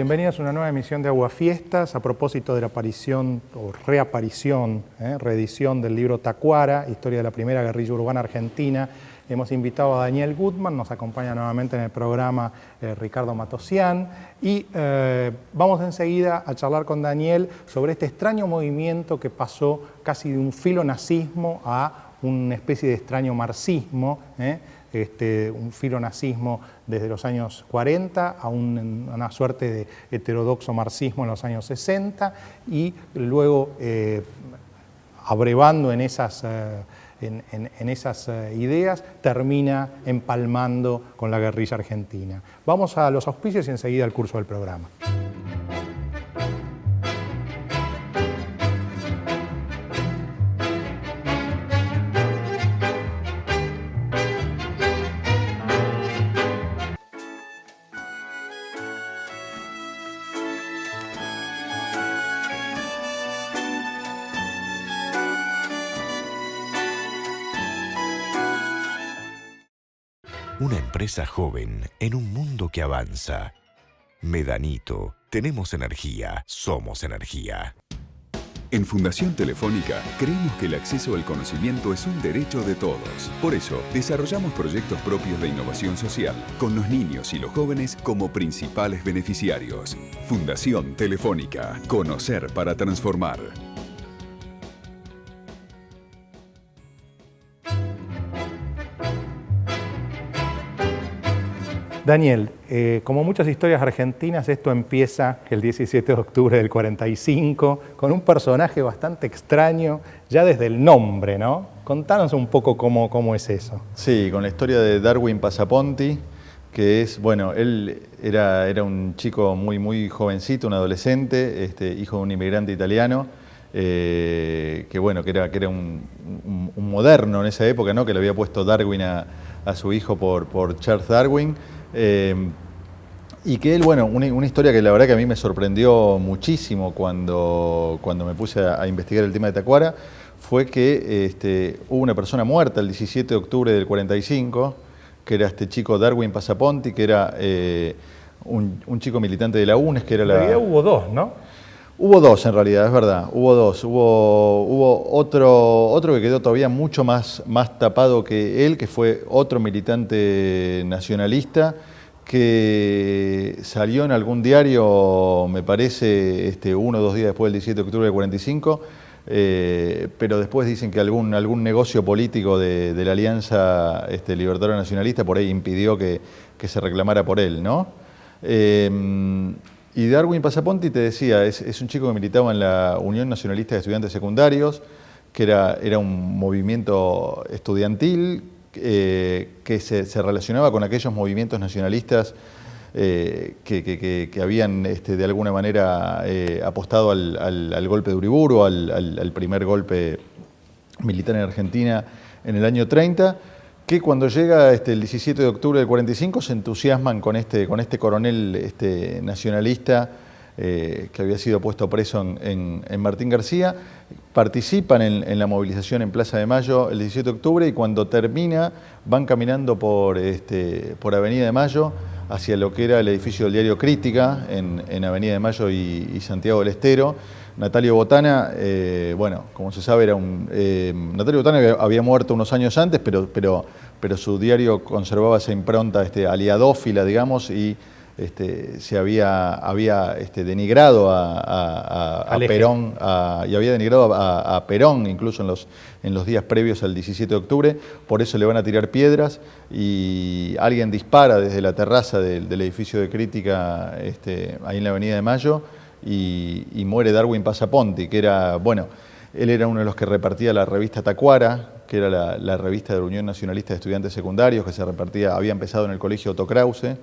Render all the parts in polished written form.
Bienvenidos a una nueva emisión de Aguafiestas a propósito de la aparición o reaparición, reedición del libro Tacuara, Historia de la Primera Guerrilla Urbana Argentina. Hemos invitado a Daniel Gutman, nos acompaña nuevamente en el programa Ricardo Matosian y vamos enseguida a charlar con Daniel sobre este extraño movimiento que pasó casi de un filonazismo a una especie de extraño marxismo, un filonazismo desde los años 40 a una suerte de heterodoxo marxismo en los años 60 y luego abrevando en esas ideas, termina empalmando con la guerrilla argentina. Vamos a los auspicios y enseguida al curso del programa. Una empresa joven en un mundo que avanza. Medanito, tenemos energía, somos energía. En Fundación Telefónica creemos que el acceso al conocimiento es un derecho de todos. Por eso, desarrollamos proyectos propios de innovación social, con los niños y los jóvenes como principales beneficiarios. Fundación Telefónica. Conocer para transformar. Daniel, como muchas historias argentinas, esto empieza el 17 de octubre del 45 con un personaje bastante extraño, ya desde el nombre, ¿no? Contanos un poco cómo es eso. Sí, con la historia de Darwin Passaponti, que es, bueno, él era un chico muy jovencito, un adolescente, hijo de un inmigrante italiano, que era un moderno en esa época, ¿no? Que le había puesto Darwin a su hijo por Charles Darwin. Y que él, bueno, una historia que la verdad que a mí me sorprendió muchísimo cuando me puse a investigar el tema de Tacuara, fue que hubo una persona muerta el 17 de octubre del 45, que era este chico Darwin Passaponti, que era un chico militante de la UNES, que era en realidad hubo dos, ¿no? Hubo dos en realidad, es verdad, hubo dos. Hubo otro que quedó todavía mucho más tapado que él, que fue otro militante nacionalista que salió en algún diario, me parece, 1 o 2 días después del 17 de octubre del 45, pero después dicen que algún negocio político de la Alianza Libertario Nacionalista por ahí impidió que se reclamara por él, ¿no? Y Darwin Passaponti, te decía, es un chico que militaba en la Unión Nacionalista de Estudiantes Secundarios, que era un movimiento estudiantil que se relacionaba con aquellos movimientos nacionalistas que habían de alguna manera apostado al golpe de Uriburu, al primer golpe militar en Argentina en el año 30, que cuando llega el 17 de octubre del 45 se entusiasman con este coronel nacionalista que había sido puesto preso en Martín García, participan en la movilización en Plaza de Mayo el 17 de octubre y cuando termina van caminando por Avenida de Mayo hacia lo que era el edificio del diario Crítica en Avenida de Mayo y Santiago del Estero. Natalio Botana, bueno, como se sabe, Natalio Botana había muerto unos años antes, pero su diario conservaba esa impronta aliadófila, digamos, y se había denigrado a Perón, y había denigrado a Perón incluso en los días previos al 17 de octubre, por eso le van a tirar piedras y alguien dispara desde la terraza del edificio de Crítica ahí en la Avenida de Mayo, y muere Darwin Passaponti, que era, bueno, él era uno de los que repartía la revista Tacuara, que era la revista de la Unión Nacionalista de Estudiantes Secundarios, que se repartía, había empezado en el colegio Otto Krause,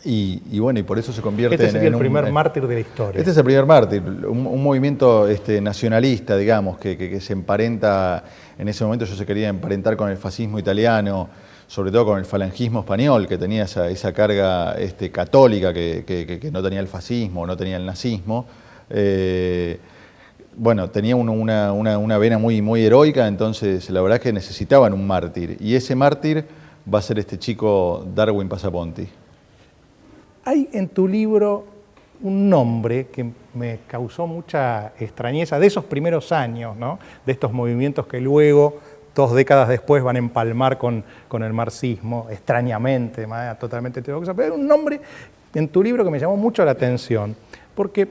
y por eso se convierte en... Este sería el primer mártir de la historia. Este es el primer mártir, un movimiento nacionalista, digamos, que se emparenta, en ese momento yo se quería emparentar con el fascismo italiano, sobre todo con el falangismo español, que tenía esa carga católica que no tenía el fascismo, no tenía el nazismo. Bueno, tenía una vena muy heroica, entonces la verdad es que necesitaban un mártir. Y ese mártir va a ser este chico Darwin Passaponti. Hay en tu libro un nombre que me causó mucha extrañeza de esos primeros años, ¿no? De estos movimientos que luego, 2 décadas después, van a empalmar con el marxismo, extrañamente, de manera totalmente heterodoxa, pero hay un nombre en tu libro que me llamó mucho la atención, porque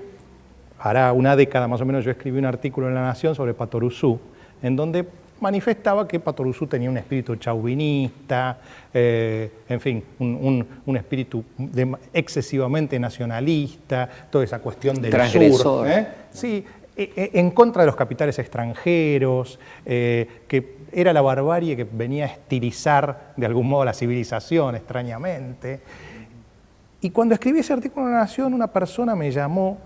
hará una década más o menos yo escribí un artículo en La Nación sobre Patoruzú, en donde manifestaba que Patoruzú tenía un espíritu chauvinista, en fin, un espíritu excesivamente nacionalista, toda esa cuestión del transgresor. sur. Sí, en contra de los capitales extranjeros, que era la barbarie que venía a estilizar de algún modo la civilización, extrañamente. Y cuando escribí ese artículo en La Nación, una persona me llamó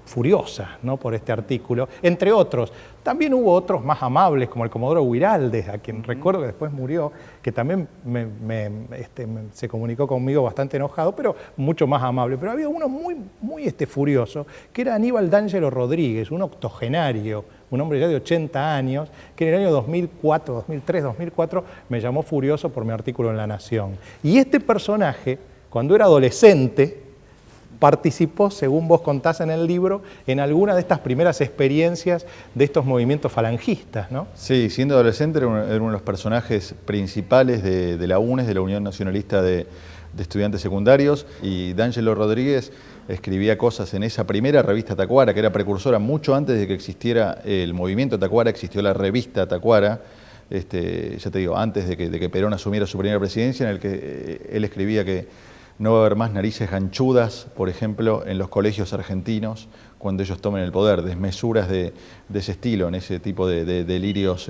furiosa, ¿no?, por este artículo, entre otros. También hubo otros más amables, como el Comodoro Huiraldes, a quien recuerdo que después murió, que también se comunicó conmigo bastante enojado, pero mucho más amable. Pero había uno muy furioso, que era Aníbal D'Angelo Rodríguez, un octogenario, un hombre ya de 80 años, que en el año 2004, 2003, 2004, me llamó furioso por mi artículo en La Nación. Y este personaje, cuando era adolescente, participó, según vos contás en el libro, en alguna de estas primeras experiencias de estos movimientos falangistas, ¿no? Sí, siendo adolescente era uno de los personajes principales de la UNES, de la Unión Nacionalista de Estudiantes Secundarios, y D'Angelo Rodríguez escribía cosas en esa primera revista Tacuara, que era precursora mucho antes de que existiera el movimiento Tacuara, existió la revista Tacuara, ya te digo, antes de que Perón asumiera su primera presidencia, en el que él escribía que no va a haber más narices ganchudas, por ejemplo, en los colegios argentinos cuando ellos tomen el poder, desmesuras de ese estilo, en ese tipo de delirios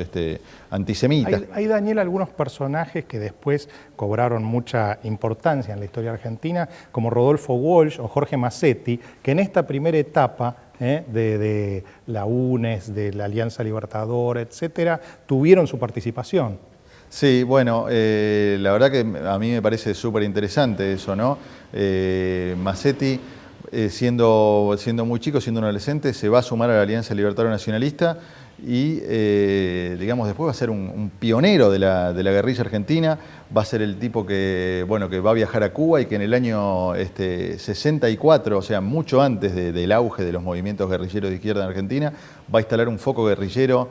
antisemitas. Hay, Daniel, algunos personajes que después cobraron mucha importancia en la historia argentina, como Rodolfo Walsh o Jorge Massetti, que en esta primera etapa de la UNES, de la Alianza Libertadora, etcétera, tuvieron su participación. Sí, bueno, la verdad que a mí me parece súper interesante eso, ¿no? Massetti, siendo muy chico, siendo un adolescente, se va a sumar a la Alianza Libertario Nacionalista y, digamos, después va a ser un pionero de la guerrilla argentina, va a ser el tipo que va a viajar a Cuba y que en el año 64, o sea, mucho antes del auge de los movimientos guerrilleros de izquierda en Argentina, va a instalar un foco guerrillero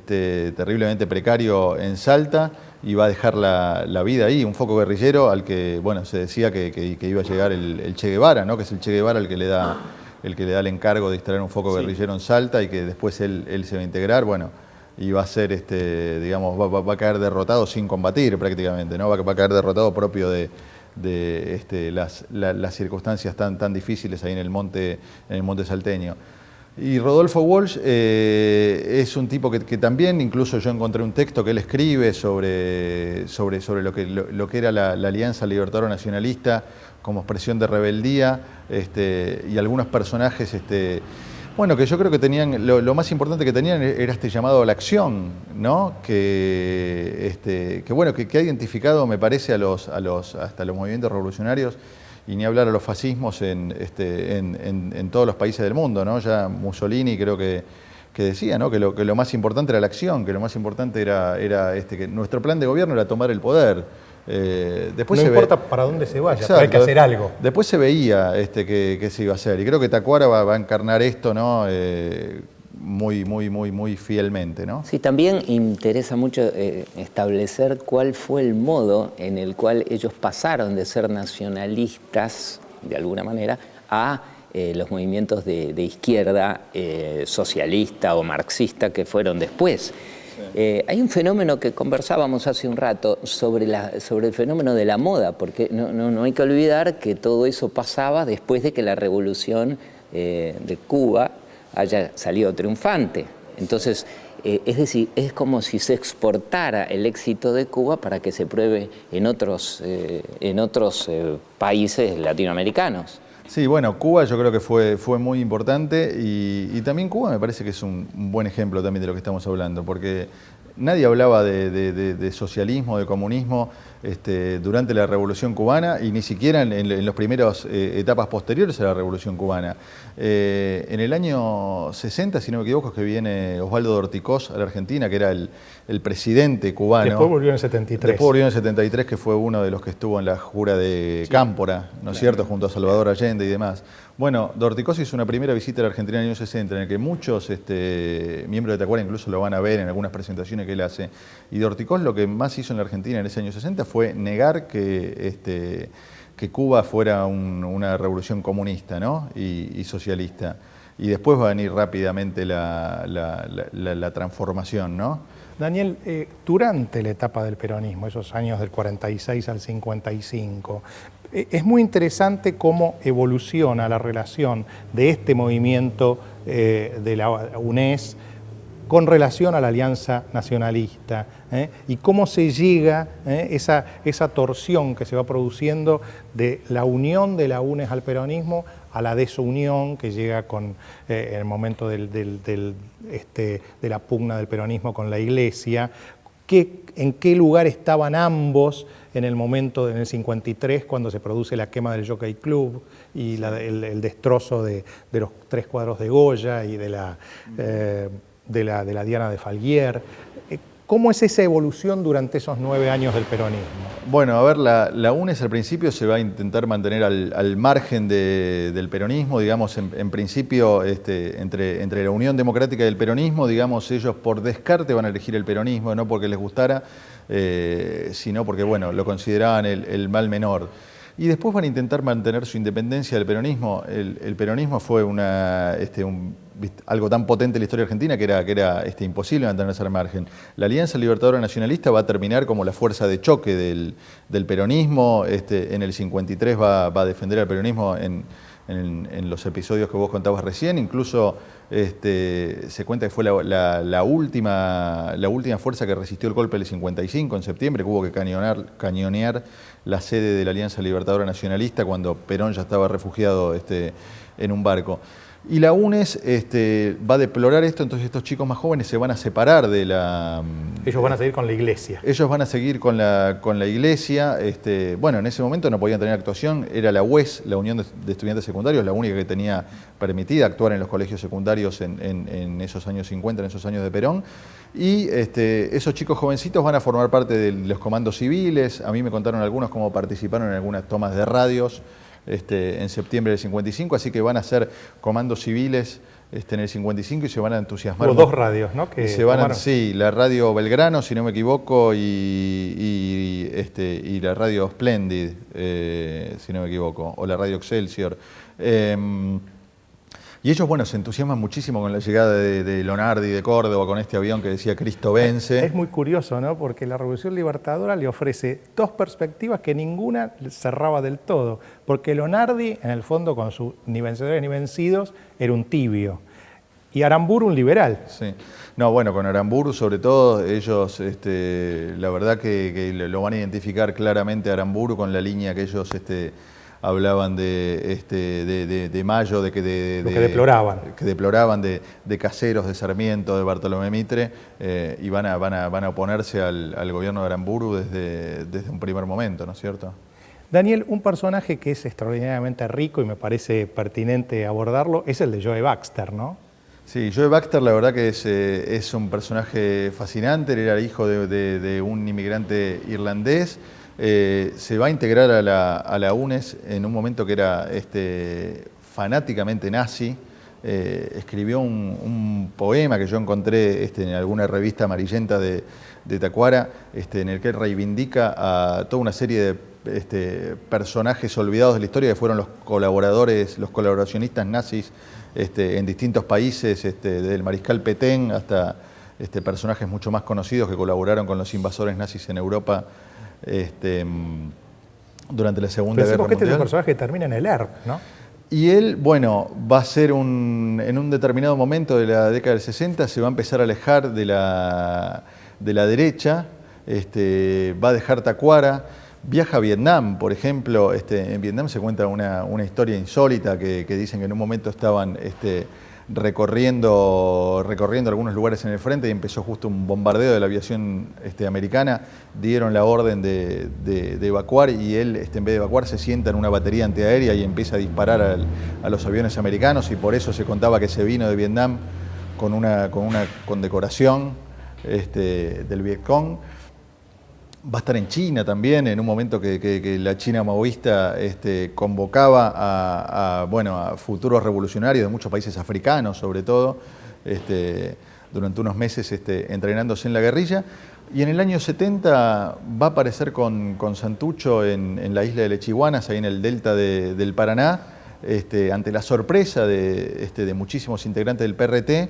terriblemente precario en Salta y va a dejar la vida ahí, un foco guerrillero al que, bueno, se decía que iba a llegar el Che Guevara, ¿no? Que es el Che Guevara el que le da el encargo de instalar un foco guerrillero en Salta y que después él se va a integrar, bueno, y va a ser, digamos, va a caer derrotado sin combatir prácticamente, ¿no? Va a caer derrotado propio de las circunstancias tan difíciles ahí en el monte salteño. Y Rodolfo Walsh es un tipo que también, incluso yo encontré un texto que él escribe sobre lo que era la Alianza Libertario Nacionalista como expresión de rebeldía, y algunos personajes, bueno, que yo creo que tenían, lo más importante que tenían era este llamado a la acción, ¿no? Que ha identificado, me parece, hasta los movimientos revolucionarios, y ni hablar a los fascismos en todos los países del mundo, ¿no? Ya Mussolini creo que decía, ¿no? que lo más importante era la acción, que lo más importante era que nuestro plan de gobierno era tomar el poder. Después no importa para dónde se vaya, exacto, pero hay que hacer algo. Después se veía que se iba a hacer, y creo que Tacuara va a encarnar esto, ¿no? Muy fielmente, ¿no? Sí, también interesa mucho establecer cuál fue el modo en el cual ellos pasaron de ser nacionalistas, de alguna manera, a los movimientos de izquierda socialista o marxista que fueron después. Sí. Hay un fenómeno que conversábamos hace un rato sobre el fenómeno de la moda, porque no hay que olvidar que todo eso pasaba después de que la revolución de Cuba haya salido triunfante. Entonces, es decir, es como si se exportara el éxito de Cuba para que se pruebe en otros países latinoamericanos. Sí, bueno, Cuba yo creo que fue muy importante y también Cuba me parece que es un buen ejemplo también de lo que estamos hablando, porque nadie hablaba de socialismo, de comunismo durante la Revolución Cubana y ni siquiera en las primeras etapas posteriores a la Revolución Cubana. En el año 60, si no me equivoco, es que viene Osvaldo Dorticós a la Argentina, que era el presidente cubano. Después volvió en el 73. Después volvió en el 73, que fue uno de los que estuvo en la jura de Cámpora, ¿no es cierto?, junto a Salvador Allende y demás. Bueno, Dorticós hizo una primera visita a la Argentina en el año 60, en el que muchos miembros de Tacuara incluso lo van a ver en algunas presentaciones que él hace. Y Dorticós lo que más hizo en la Argentina en ese año 60 fue negar que Cuba fuera una revolución comunista, ¿no?, y socialista. Y después va a venir rápidamente la transformación, ¿no? Daniel, durante la etapa del peronismo, esos años del 46 al 55, es muy interesante cómo evoluciona la relación de este movimiento de la UNES con relación a la Alianza Nacionalista, y cómo se llega esa torsión que se va produciendo de la unión de la UNES al peronismo a la desunión que llega en el momento de la pugna del peronismo con la Iglesia. ¿En qué lugar estaban ambos en el momento, en el 53, cuando se produce la quema del Jockey Club y el destrozo de los 3 cuadros de Goya y de la Diana de Falguier? ¿Cómo es esa evolución durante esos 9 años del peronismo? Bueno, a ver, la UNES al principio se va a intentar mantener al margen del peronismo, digamos, en principio entre la Unión Democrática y el peronismo, digamos, ellos por descarte van a elegir el peronismo, no porque les gustara, sino porque, bueno, lo consideraban el mal menor. Y después van a intentar mantener su independencia del peronismo. El peronismo fue algo tan potente en la historia argentina que era imposible mantenerse al margen. La Alianza Libertadora Nacionalista va a terminar como la fuerza de choque del peronismo. En el 53 va a defender al peronismo en los episodios que vos contabas recién. Incluso se cuenta que fue la última fuerza que resistió el golpe del 55 en septiembre, que hubo que cañonear la sede de la Alianza Libertadora Nacionalista cuando Perón ya estaba refugiado en un barco. Y la UNES va a deplorar esto, entonces estos chicos más jóvenes se van a separar de la... Ellos van a seguir con la Iglesia. Ellos van a seguir con la Iglesia. Bueno, en ese momento no podían tener actuación, era la UES, la Unión de Estudiantes Secundarios, la única que tenía permitida actuar en los colegios secundarios en esos años 50, en esos años de Perón. Y esos chicos jovencitos van a formar parte de los comandos civiles. A mí me contaron algunos cómo participaron en algunas tomas de radios en septiembre del 55, así que van a ser comandos civiles en el 55 y se van a entusiasmar. Hubo 2 radios, ¿no? Sí, la radio Belgrano, si no me equivoco, y la radio Splendid, si no me equivoco, o la radio Excelsior. Y ellos, bueno, se entusiasman muchísimo con la llegada de Lonardi de Córdoba, con este avión que decía Cristo vence. Es muy curioso, ¿no? Porque la Revolución Libertadora le ofrece 2 perspectivas que ninguna cerraba del todo. Porque Lonardi, en el fondo, con sus ni vencedores ni vencidos, era un tibio. Y Aramburu un liberal. Sí. No, bueno, con Aramburu, sobre todo, ellos, la verdad que lo van a identificar claramente a Aramburu con la línea que ellos... hablaban de Mayo, lo que deploraban. Que deploraban de Caseros, de Sarmiento, de Bartolomé Mitre, y van a oponerse al gobierno de Aramburu desde un primer momento, ¿no es cierto? Daniel, un personaje que es extraordinariamente rico y me parece pertinente abordarlo es el de Joe Baxter, ¿no? Sí, Joe Baxter la verdad que es un personaje fascinante. Él era hijo de un inmigrante irlandés. Se va a integrar a la UNES en un momento que era fanáticamente nazi. Escribió un poema que yo encontré en alguna revista amarillenta de Tacuara, en el que él reivindica a toda una serie de personajes olvidados de la historia que fueron los colaboracionistas nazis en distintos países, desde el mariscal Petén hasta personajes mucho más conocidos que colaboraron con los invasores nazis en Europa durante la Segunda Guerra Mundial. Este es un personaje que termina en el ERP, ¿no? Y él, bueno, va a ser en un determinado momento de la década del 60, se va a empezar a alejar de la derecha, va a dejar Tacuara, viaja a Vietnam, por ejemplo. En Vietnam se cuenta una historia insólita que dicen que en un momento estaban recorriendo algunos lugares en el frente y empezó justo un bombardeo de la aviación americana, dieron la orden de evacuar y él, en vez de evacuar, se sienta en una batería antiaérea y empieza a disparar a los aviones americanos, y por eso se contaba que se vino de Vietnam con una condecoración del Vietcong. Va a estar en China también, en un momento que la China maoísta convocaba a futuros revolucionarios de muchos países africanos, sobre todo, durante unos meses entrenándose en la guerrilla. Y en el año 70 va a aparecer con Santucho en la isla de Lechihuanas, ahí en el delta del Paraná, ante la sorpresa de muchísimos integrantes del PRT.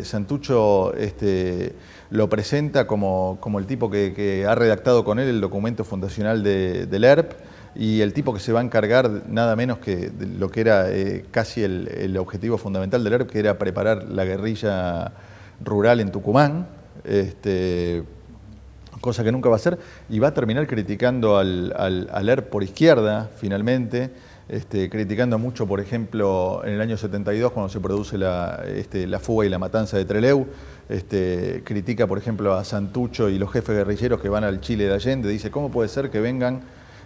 Santucho lo presenta como el tipo que ha redactado con él el documento fundacional del ERP, y el tipo que se va a encargar nada menos que de lo que era casi el objetivo fundamental del ERP, que era preparar la guerrilla rural en Tucumán, cosa que nunca va a hacer, y va a terminar criticando al ERP por izquierda, finalmente, criticando mucho, por ejemplo, en el año 72, cuando se produce la fuga y la matanza de Trelew, critica, por ejemplo, a Santucho y los jefes guerrilleros que van al Chile de Allende. Dice, ¿cómo puede ser que vengan,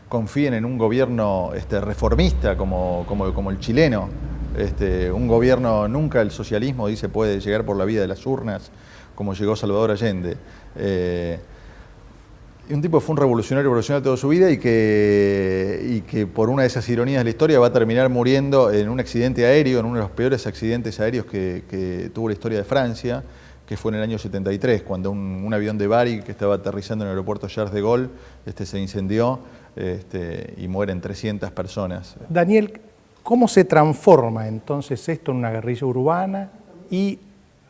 confíen en un gobierno reformista como el chileno? Un gobierno, nunca el socialismo, dice, puede llegar por la vía de las urnas, como llegó Salvador Allende. Un tipo que fue un revolucionario toda su vida y que por una de esas ironías de la historia va a terminar muriendo en un accidente aéreo, en uno de los peores accidentes aéreos que tuvo la historia de Francia, que fue en el año 73, cuando un avión de Varig que estaba aterrizando en el aeropuerto Charles de Gaulle se incendió y mueren 300 personas. Daniel, ¿cómo se transforma entonces esto en una guerrilla urbana? Y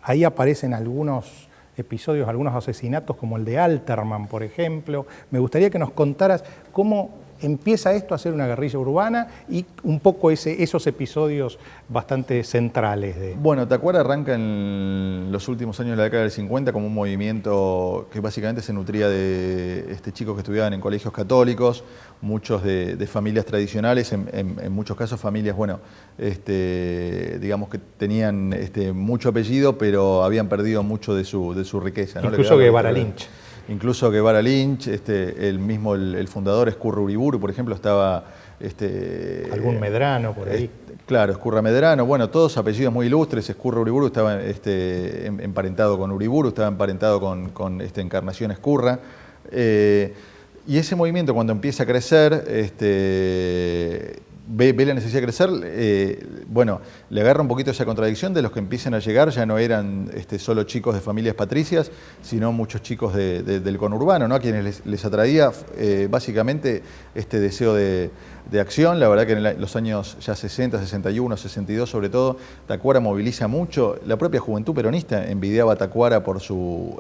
ahí aparecen algunos episodios, algunos asesinatos como el de Alterman, por ejemplo. Me gustaría que nos contaras cómo empieza esto a ser una guerrilla urbana y un poco esos episodios bastante centrales. Bueno, Tacuara arranca en los últimos años de la década del 50 como un movimiento que básicamente se nutría de chicos que estudiaban en colegios católicos, muchos de familias tradicionales, en muchos casos familias, digamos que tenían mucho apellido, pero habían perdido mucho de su riqueza, ¿no? Incluso Guevara Lynch. Incluso Guevara Lynch, el fundador Escurra Uriburu, por ejemplo, estaba... algún Medrano por ahí. Claro, Escurra Medrano, bueno, todos apellidos muy ilustres. Escurra Uriburu estaba emparentado con Uriburu, estaba emparentado con Encarnación Escurra. Y ese movimiento, cuando empieza a crecer, ve la necesidad de crecer, le agarra un poquito esa contradicción de los que empiezan a llegar, ya no eran solo chicos de familias patricias, sino muchos chicos del conurbano, ¿no? A quienes les atraía básicamente este deseo de acción. La verdad que en los años ya 60, 61, 62 sobre todo, Tacuara moviliza mucho. La propia juventud peronista envidiaba a Tacuara por su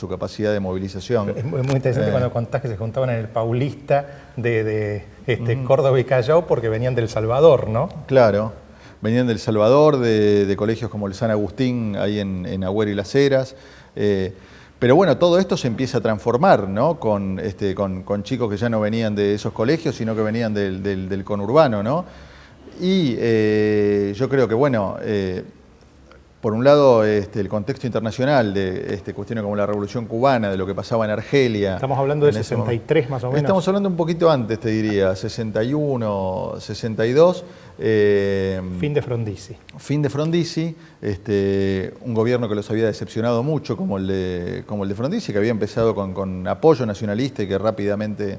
capacidad de movilización. Es muy interesante cuando contás que se juntaban en el Paulista de Córdoba y Callao porque venían del Salvador, ¿no? Claro, venían del Salvador, de colegios como el San Agustín, ahí en Agüero y Las Heras. Pero bueno, todo esto se empieza a transformar, ¿no? Con chicos que ya no venían de esos colegios, sino que venían del conurbano, ¿no? Y yo creo que, por un lado, el contexto internacional de cuestiones como la Revolución Cubana, de lo que pasaba en Argelia. Estamos hablando de 63 más o menos. Estamos hablando un poquito antes, te diría, 61, 62. Fin de Frondizi. Fin de Frondizi, un gobierno que los había decepcionado mucho, como el de Frondizi, que había empezado con apoyo nacionalista y que rápidamente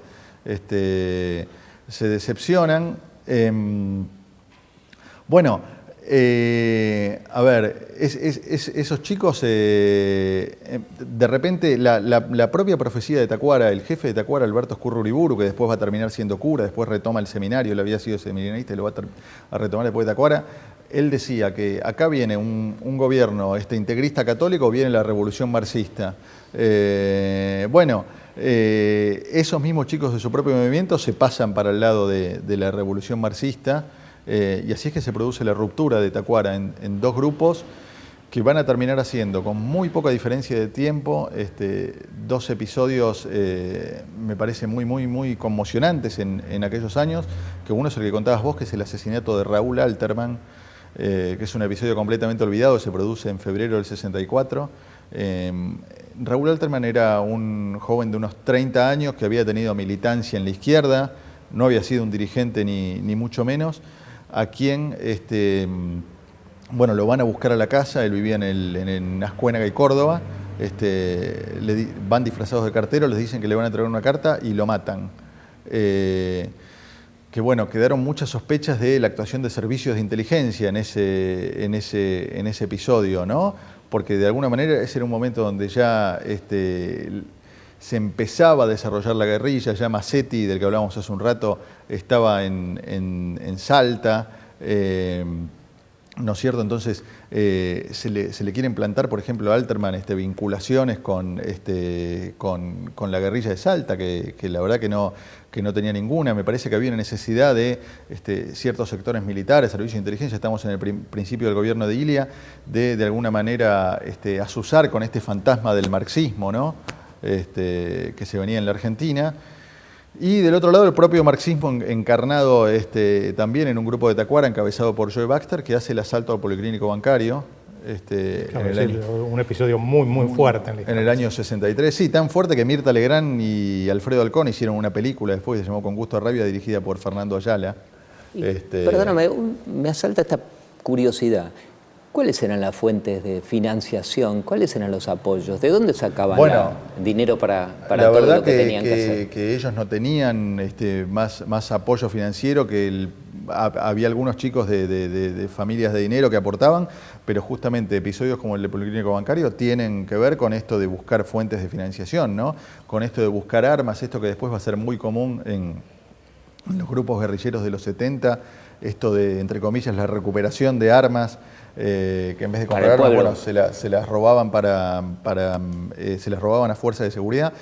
se decepcionan. Esos chicos, de repente, la propia profecía de Tacuara, el jefe de Tacuara, Alberto Escurra Uriburu, que después va a terminar siendo cura, después retoma el seminario, él había sido seminarista y lo va a retomar después de Tacuara, él decía que acá viene un gobierno integrista católico, viene la revolución marxista. Esos mismos chicos de su propio movimiento se pasan para el lado de la revolución marxista. Y así es que se produce la ruptura de Tacuara en dos grupos que van a terminar haciendo, con muy poca diferencia de tiempo, dos episodios me parece muy conmocionantes en aquellos años, que uno es el que contabas vos, que es el asesinato de Raúl Alterman, que es un episodio completamente olvidado, se produce en febrero del 64. Raúl Alterman era un joven de unos 30 años que había tenido militancia en la izquierda, no había sido un dirigente ni mucho menos, a quien bueno, lo van a buscar a la casa, él vivía en Azcuénaga y Córdoba, van disfrazados de carteros, les dicen que le van a entregar una carta y lo matan. Que bueno, quedaron muchas sospechas de la actuación de servicios de inteligencia en ese episodio, ¿no? Porque de alguna manera ese era un momento donde ya se empezaba a desarrollar la guerrilla, ya Massetti, del que hablábamos hace un rato, estaba en Salta, ¿no es cierto? Entonces se le quieren plantar, por ejemplo, a Alterman vinculaciones con la guerrilla de Salta, que la verdad que no tenía ninguna. Me parece que había una necesidad de ciertos sectores militares, servicios de inteligencia, estamos en el principio del gobierno de Ilia, de alguna manera azuzar con este fantasma del marxismo, ¿no? Que se venía en la Argentina. Y del otro lado el propio marxismo encarnado también en un grupo de Tacuara encabezado por Joe Baxter, que hace el asalto al policlínico bancario. Un episodio muy fuerte. En el año 63, sí, tan fuerte que Mirta Legrand y Alfredo Alcón hicieron una película después, se llamó Con gusto a rabia, dirigida por Fernando Ayala. Perdóname, me asalta esta curiosidad. ¿Cuáles eran las fuentes de financiación? ¿Cuáles eran los apoyos? ¿De dónde sacaban dinero para todo lo que tenían que hacer? Que ellos no tenían más apoyo financiero, que había algunos chicos de familias de dinero que aportaban, pero justamente episodios como el de Policlínico Bancario tienen que ver con esto de buscar fuentes de financiación, ¿no? Con esto de buscar armas, esto que después va a ser muy común en los grupos guerrilleros de los 70, esto de, entre comillas, la recuperación de armas, que en vez de comprar armas, bueno, se las robaban se las robaban a fuerzas de seguridad.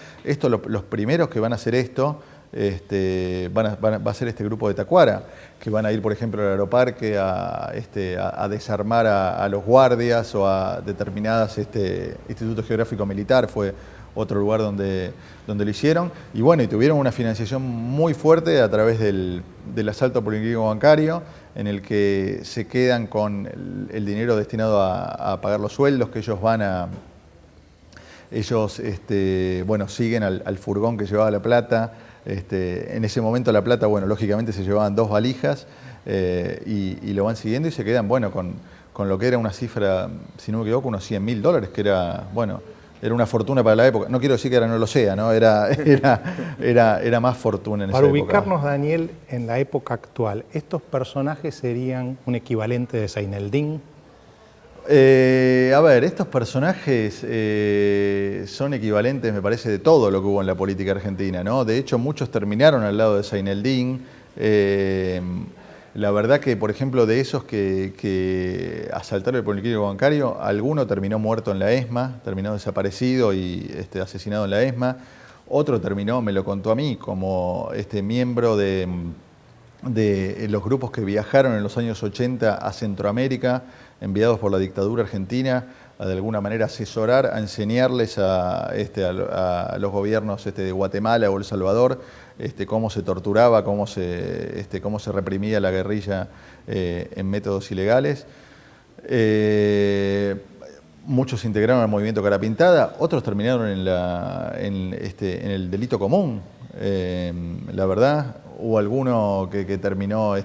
Los primeros que van a hacer esto va a ser este grupo de Tacuara, que van a ir, por ejemplo, al aeroparque a desarmar a los guardias o a determinadas Instituto Geográfico Militar, fue otro lugar donde lo hicieron. Y bueno, y tuvieron una financiación muy fuerte a través del asalto al policlínico bancario, en el que se quedan con el dinero destinado a pagar los sueldos, que ellos siguen al furgón que llevaba la plata. En ese momento la plata, bueno, lógicamente se llevaban 2 valijas y lo van siguiendo y se quedan, bueno, con lo que era una cifra, si no me equivoco, unos $100.000, que era, bueno, era una fortuna para la época. No quiero decir que ahora no lo sea, ¿no? Era más fortuna en esa época. Para ubicarnos, Daniel, en la época actual, ¿estos personajes serían un equivalente de Zaineldin? A ver, estos personajes son equivalentes, me parece, de todo lo que hubo en la política argentina, ¿no? De hecho, muchos terminaron al lado de Zaineldin. La verdad que, por ejemplo, de esos que asaltaron el policlínico bancario, alguno terminó muerto en la ESMA, terminó desaparecido y asesinado en la ESMA. Otro terminó, me lo contó a mí, como miembro de los grupos que viajaron en los años 80 a Centroamérica, enviados por la dictadura argentina, a de alguna manera asesorar, a enseñarles a los gobiernos de Guatemala o El Salvador cómo se torturaba, cómo se reprimía la guerrilla en métodos ilegales. Muchos se integraron al movimiento Cara Pintada, otros terminaron en el delito común, la verdad. Hubo alguno que terminó,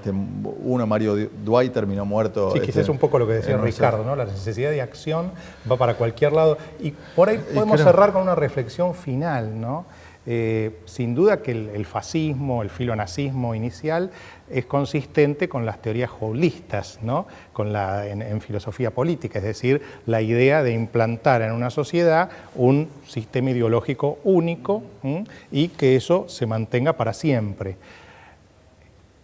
Mario Duay terminó muerto. Sí, quizás es un poco lo que decía Ricardo, ¿no? La necesidad de acción va para cualquier lado. Y por ahí podemos cerrar con una reflexión final, ¿no? Sin duda que el fascismo, el filonazismo inicial es consistente con las teorías holistas, ¿no? En filosofía política, es decir, la idea de implantar en una sociedad un sistema ideológico único y que eso se mantenga para siempre.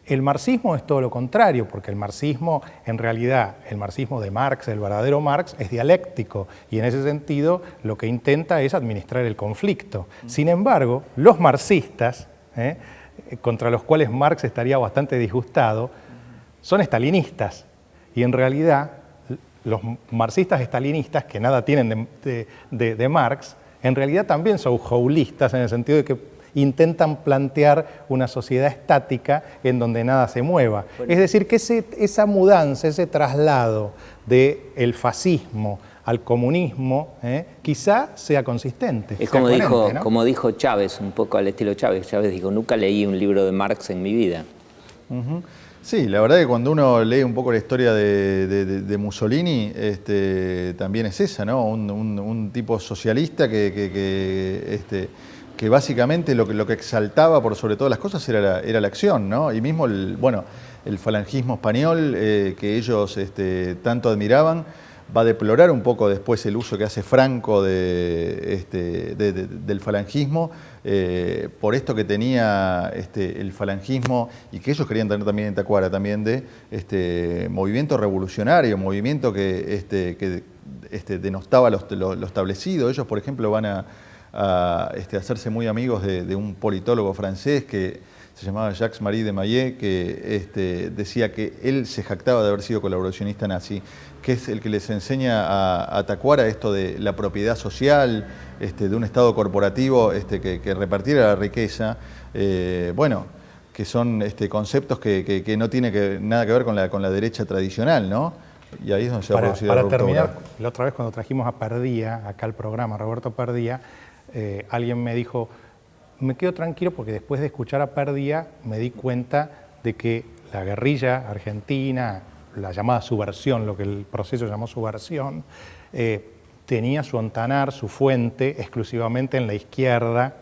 El marxismo es todo lo contrario, porque el marxismo, en realidad, el marxismo de Marx, el verdadero Marx, es dialéctico y en ese sentido lo que intenta es administrar el conflicto. Sin embargo, los marxistas, contra los cuales Marx estaría bastante disgustado, son estalinistas y en realidad los marxistas estalinistas, que nada tienen de Marx, en realidad también son holistas en el sentido de que intentan plantear una sociedad estática en donde nada se mueva. Es decir, que esa mudanza, ese traslado del fascismo al comunismo, quizá sea consistente. Es sea coherente, ¿no? como dijo Chávez, un poco al estilo Chávez. Chávez dijo, nunca leí un libro de Marx en mi vida. Sí, la verdad que cuando uno lee un poco la historia de Mussolini, también es esa, ¿no? Un tipo socialista que básicamente lo que exaltaba por sobre todas las cosas era la acción, ¿no? Y mismo el falangismo español que ellos tanto admiraban, va a deplorar un poco después el uso que hace Franco del falangismo, por esto que tenía el falangismo y que ellos querían tener también en Tacuara, también de movimiento revolucionario, movimiento que denostaba lo establecido. Ellos, por ejemplo, van a hacerse muy amigos de un politólogo francés que se llamaba Jacques-Marie de Maillet, que decía que él se jactaba de haber sido colaboracionista nazi, que es el que les enseña a Tacuara esto de la propiedad social, de un Estado corporativo que repartiera la riqueza, que son rconceptos que no tienen nada que ver con la derecha tradicional, ¿no? Y ahí es donde se va a producir la ruptura. Para terminar, la otra vez cuando trajimos a Perdía, acá al programa, Roberto Perdía, alguien me dijo, me quedo tranquilo porque después de escuchar a Perdía me di cuenta de que la guerrilla argentina, la llamada subversión, lo que el proceso llamó subversión, tenía su ontanar, su fuente exclusivamente en la izquierda.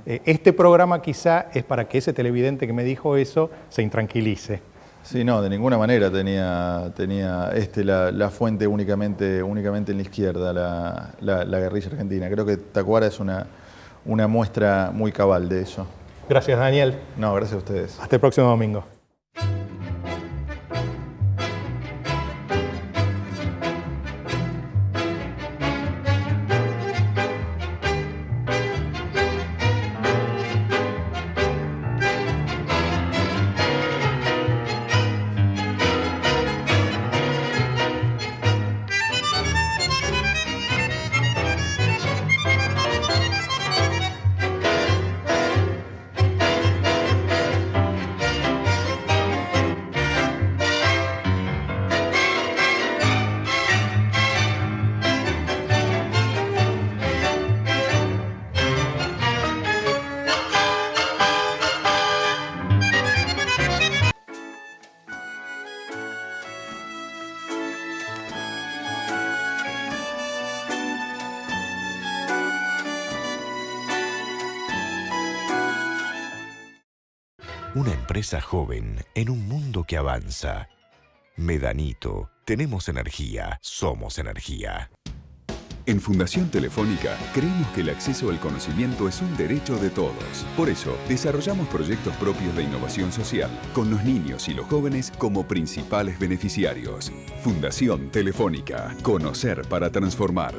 Este programa quizá es para que ese televidente que me dijo eso se intranquilice. Sí, no, de ninguna manera tenía la fuente únicamente en la izquierda, la guerrilla argentina. Creo que Tacuara es una muestra muy cabal de eso. Gracias, Daniel. No, gracias a ustedes. Hasta el próximo domingo. Una empresa joven en un mundo que avanza. Medanito, tenemos energía, somos energía. En Fundación Telefónica creemos que el acceso al conocimiento es un derecho de todos. Por eso, desarrollamos proyectos propios de innovación social, con los niños y los jóvenes como principales beneficiarios. Fundación Telefónica. Conocer para transformar.